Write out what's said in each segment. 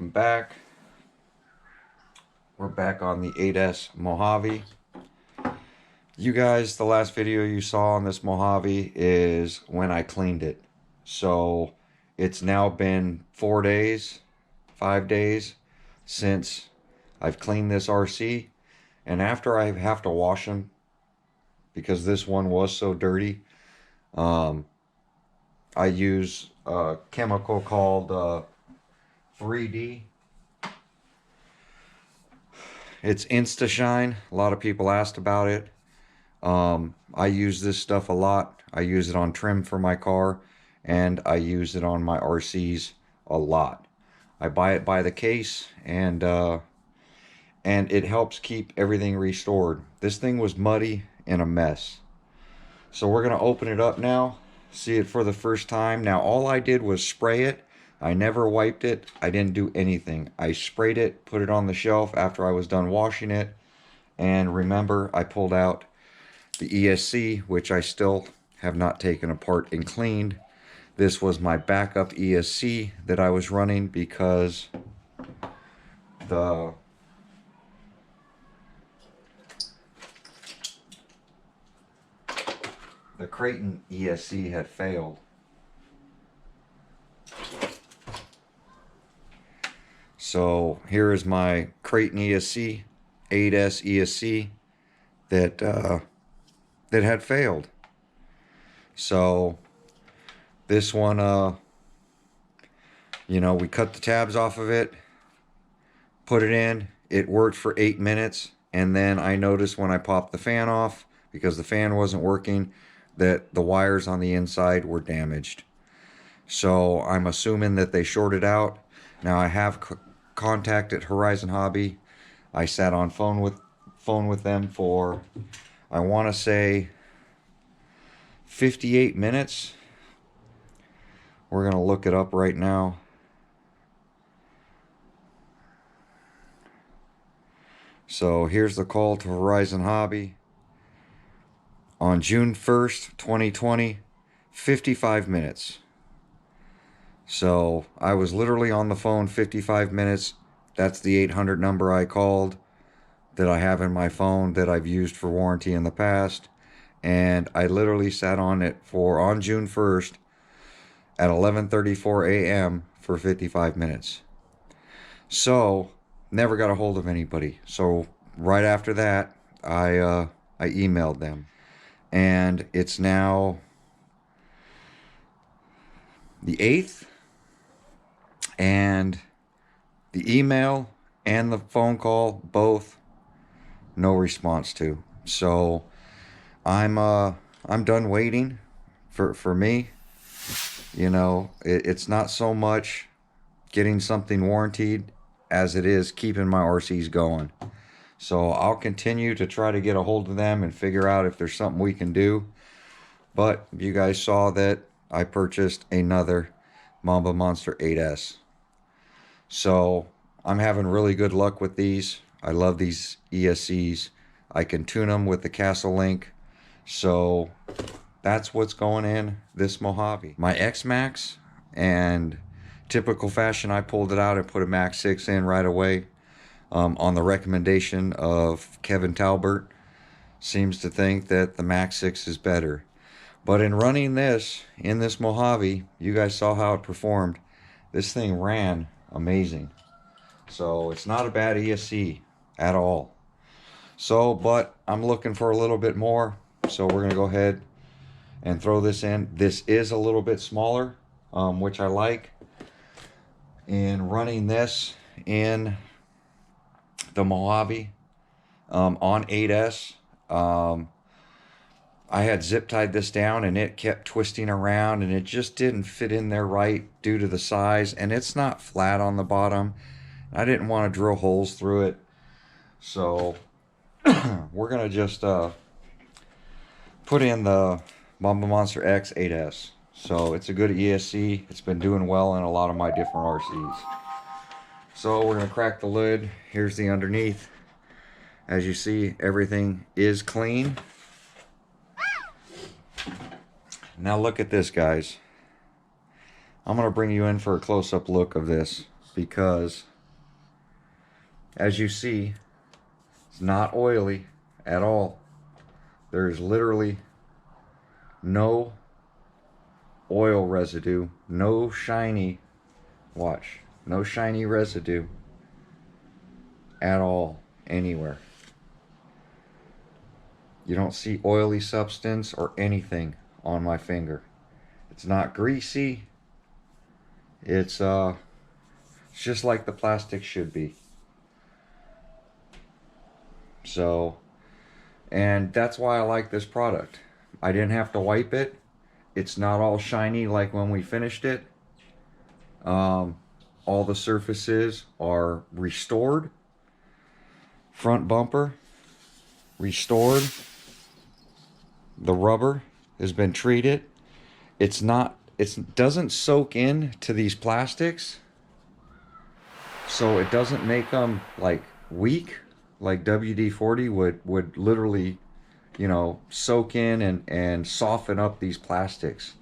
welcome back. We're back on the 8S Mojave. You guys, the last video you saw on this Mojave is when I cleaned it. So it's now been 4 days, 5 days since I've cleaned this RC. And after I have to wash them, because this one was so dirty, I use a chemical called 3D. It's InstaShine. A lot of people asked about it. I use this stuff a lot. I use it on trim for my car, and I use it on my RCs a lot. I buy it by the case, and it helps keep everything restored. This thing was muddy and a mess. So we're gonna open it up now, see it for the first time. Now all I did was spray it. I never wiped it. I didn't do anything. I sprayed it, put it on the shelf after I was done washing it. And remember, I pulled out the ESC, which I still have not taken apart and cleaned. This was my backup ESC that I was running because the Creighton ESC had failed. So here is my Creighton ESC, 8S ESC that had failed. So this one, you know, we cut the tabs off of it, put it in. It worked for 8 minutes, and then I noticed when I popped the fan off, because the fan wasn't working, that the wires on the inside were damaged. So I'm assuming that they shorted out. Now I have contacted Horizon Hobby. I sat on phone with them for, I want to say, 58 minutes. We're gonna look it up right now. So here's the call to Horizon Hobby. On June 1st, 2020, 55 minutes. So I was literally on the phone 55 minutes. That's the 800 number I called that I have in my phone that I've used for warranty in the past. And I literally sat on it on June 1st at 11:34 a.m. for 55 minutes. So never got a hold of anybody. So right after that, I emailed them. And it's now the 8th, and the email and the phone call, both no response to. So I'm done waiting. For me, you know, it's not so much getting something warranted as it is keeping my RCs going. So I'll continue to try to get a hold of them and figure out if there's something we can do. But you guys saw that I purchased another Mamba Monster 8S. So I'm having really good luck with these. I love these ESCs. I can tune them with the Castle Link. So that's what's going in this Mojave. My X-Max, and typical fashion, I pulled it out and put a Max 6 in right away. On the recommendation of Kevin Talbert, seems to think that the Max 6 is better. But in running this, in this Mojave, you guys saw how it performed. This thing ran amazing. So it's not a bad ESC at all. So, but I'm looking for a little bit more. So we're going to go ahead and throw this in. This is a little bit smaller, which I like. In running this in the Mojave on 8S, I had zip tied this down and it kept twisting around and it just didn't fit in there right due to the size, and it's not flat on the bottom. I didn't want to drill holes through it, so we're gonna just put in the Mamba Monster X 8S. So it's a good ESC. It's been doing well in a lot of my different RCs. So we're gonna crack the lid. Here's the underneath. As you see, everything is clean. Now look at this, guys. I'm gonna bring you in for a close-up look of this because as you see, it's not oily at all. There's literally no oil residue, no shiny, watch, no shiny residue at all anywhere. You don't see oily substance or anything on my finger. It's not greasy. It's just like the plastic should be. So, and that's why I like this product. I didn't have to wipe it. It's not all shiny like when we finished it. All the surfaces are restored. Front bumper restored. The rubber has been treated. It doesn't soak in to these plastics, so it doesn't make them like weak, like WD-40 would literally, you know, soak in and soften up these plastics.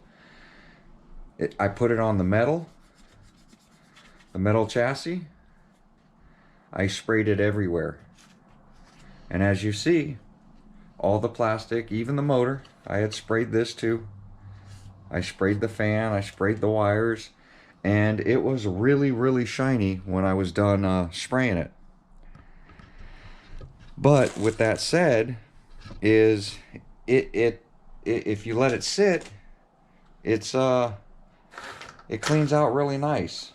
I put it on the metal chassis. I sprayed it everywhere, and as you see, all the plastic, even the motor, I had sprayed this too. I sprayed the fan, I sprayed the wires, and it was really, really shiny when I was done spraying it. But with that said, is if you let it sit, it cleans out really nice.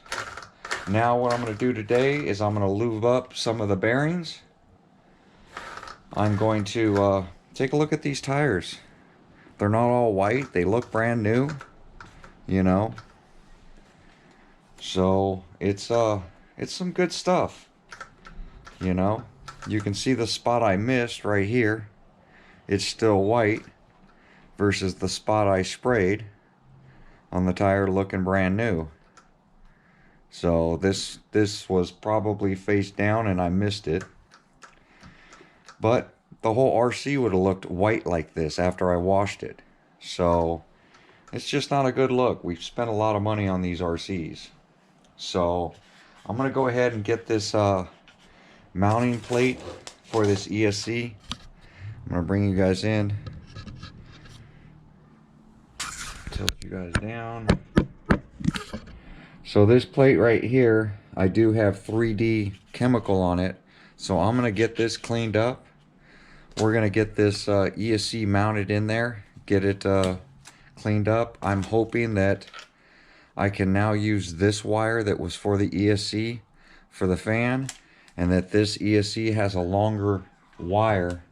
Now what I'm going to do today is I'm going to lube up some of the bearings. I'm going to take a look at these tires. They're not all white. They look brand new, you know. So it's some good stuff, you know. You can see the spot I missed right here. It's still white versus the spot I sprayed on the tire looking brand new. So this was probably face down and I missed it. But the whole RC would have looked white like this after I washed it. So it's just not a good look. We've spent a lot of money on these RCs. So I'm going to go ahead and get this mounting plate for this ESC. I'm going to bring you guys in. Tilt you guys down. So this plate right here, I do have 3D chemical on it. So I'm going to get this cleaned up. We're going to get this ESC mounted in there, get it cleaned up. I'm hoping that I can now use this wire that was for the ESC for the fan, and that this ESC has a longer wire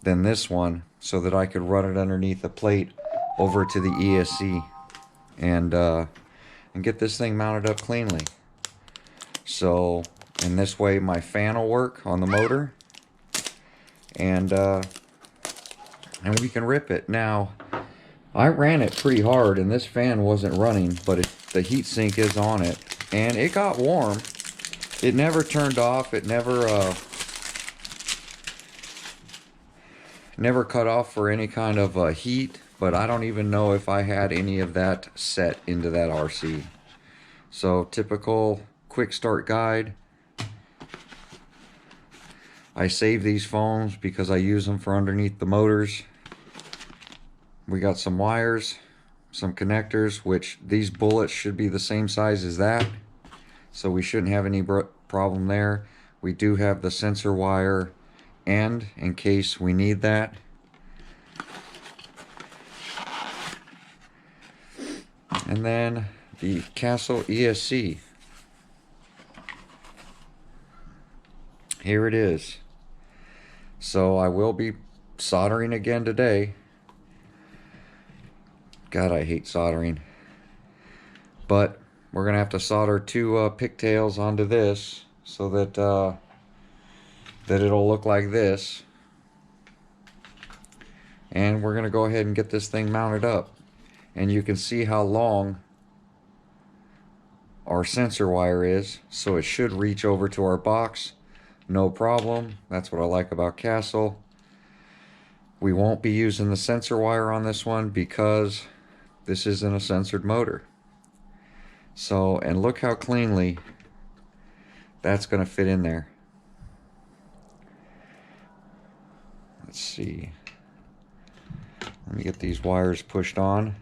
than this one so that I could run it underneath the plate over to the ESC and get this thing mounted up cleanly. So, in this way my fan will work on the motor, and we can rip it. Now, I ran it pretty hard and this fan wasn't running, but the heat sink is on it, and it got warm. It never turned off. It never cut off for any kind of heat, but I don't even know if I had any of that set into that RC. So typical quick start guide. I save these foams because I use them for underneath the motors. We got some wires, some connectors, which these bullets should be the same size as that, so we shouldn't have any problem there. We do have the sensor wire end in case we need that. And then the Castle ESC. Here it is. So I will be soldering again today. God, I hate soldering. But we're gonna have to solder two pigtails onto this so that that it'll look like this. And we're gonna go ahead and get this thing mounted up. And you can see how long our sensor wire is, so it should reach over to our box. No problem. That's what I like about Castle. We won't be using the sensor wire on this one because this isn't a censored motor. So, and look how cleanly that's going to fit in there. Let's see. Let me get these wires pushed on.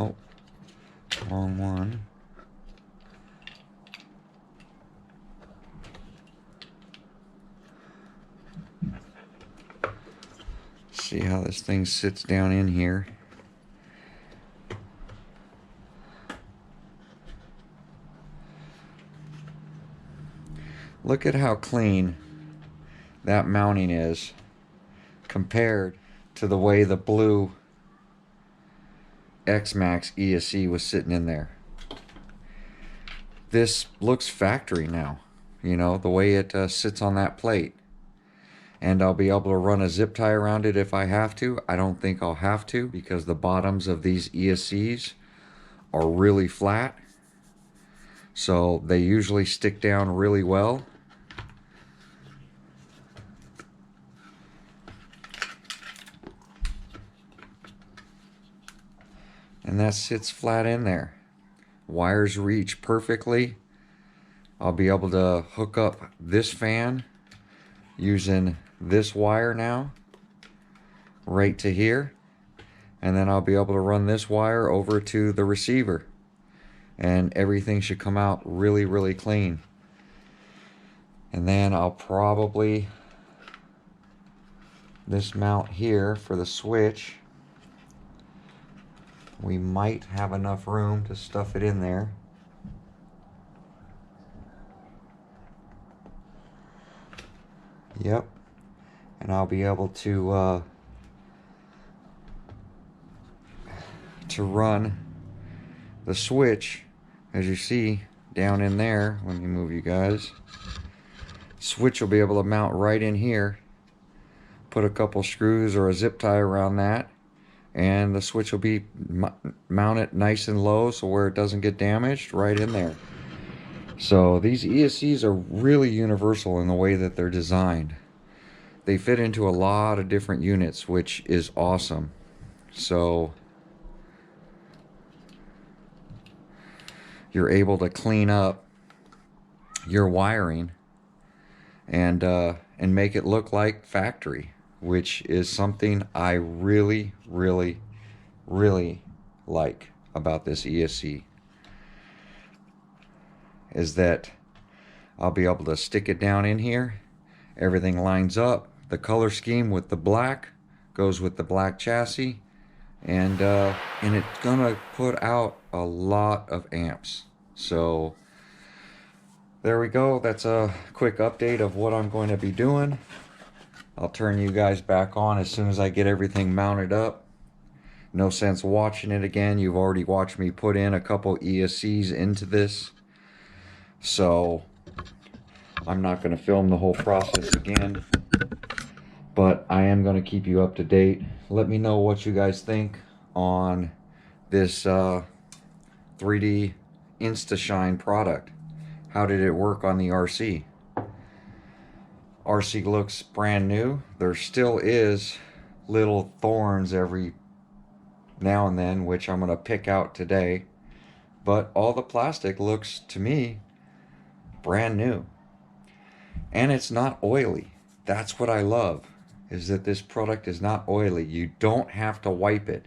Oh, wrong one. See how this thing sits down in here. Look at how clean that mounting is compared to the way the blue X-Max ESC was sitting in there. This looks factory now, you know, the way it sits on that plate. And I'll be able to run a zip tie around it if I have to. I don't think I'll have to because the bottoms of these ESCs are really flat. So they usually stick down really well. And that sits flat in there. Wires reach perfectly. I'll be able to hook up this fan using this wire now right to here, and then I'll be able to run this wire over to the receiver, and everything should come out really, really clean. And then I'll probably this mount here for the switch. We might have enough room to stuff it in there. Yep. And I'll be able to run the switch, as you see down in there. Let me move you guys. Switch will be able to mount right in here. Put a couple screws or a zip tie around that, and the switch will be mounted nice and low so where it doesn't get damaged, right in there. So these ESCs are really universal in the way that they're designed. They fit into a lot of different units, which is awesome. So you're able to clean up your wiring and make it look like factory, which is something I really, really, really like about this ESC. Is that I'll be able to stick it down in here. Everything lines up. The color scheme with the black goes with the black chassis, and it's gonna put out a lot of amps. So there we go. That's a quick update of what I'm going to be doing. I'll turn you guys back on as soon as I get everything mounted up. No sense watching it again. You've already watched me put in a couple ESCs into this. So I'm not going to film the whole process again, but I am going to keep you up to date. Let me know what you guys think on this 3D InstaShine product. How did it work on the RC? RC looks brand new. There still is little thorns every now and then, which I'm going to pick out today, but all the plastic looks to me brand new, and it's not oily. That's what I love, is that this product is not oily. You don't have to wipe it.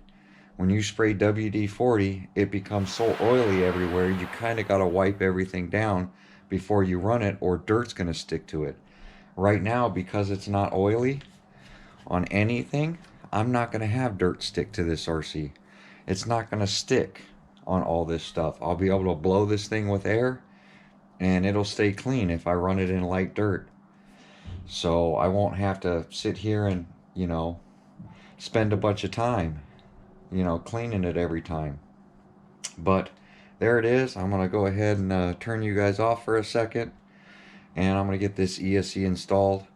When you spray WD-40, it becomes so oily everywhere, you kind of got to wipe everything down before you run it, or dirt's going to stick to it. Right now, because it's not oily on anything, I'm not going to have dirt stick to this RC. It's not going to stick on all this stuff. I'll be able to blow this thing with air, and it'll stay clean if I run it in light dirt. So I won't have to sit here and, you know, spend a bunch of time, you know, cleaning it every time. But there it is. I'm going to go ahead and turn you guys off for a second, and I'm going to get this ESC installed,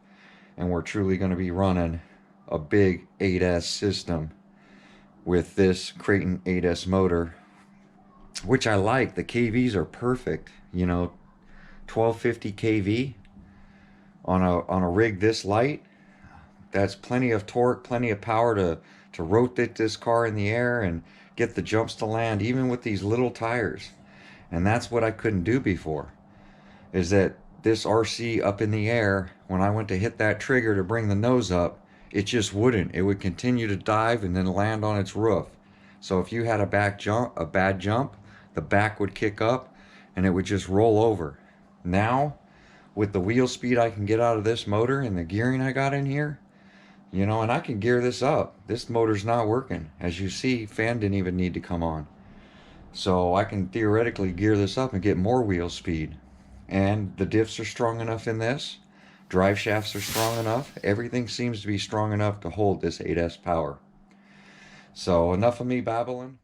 and we're truly going to be running a big 8S system with this Creighton 8S motor, which I like. The KVs are perfect, you know. 1250 kV on a rig this light. That's plenty of torque, plenty of power to rotate this car in the air and get the jumps to land, even with these little tires. And that's what I couldn't do before. is that this RC up in the air, when I went to hit that trigger to bring the nose up, it just wouldn't. It would continue to dive and then land on its roof. So if you had a bad jump, the back would kick up and it would just roll over. Now, with the wheel speed I can get out of this motor and the gearing I got in here, you know, and I can gear this up. This motor's not working. As you see, fan didn't even need to come on. So I can theoretically gear this up and get more wheel speed. And the diffs are strong enough in this. Drive shafts are strong enough. Everything seems to be strong enough to hold this 8S power. So enough of me babbling.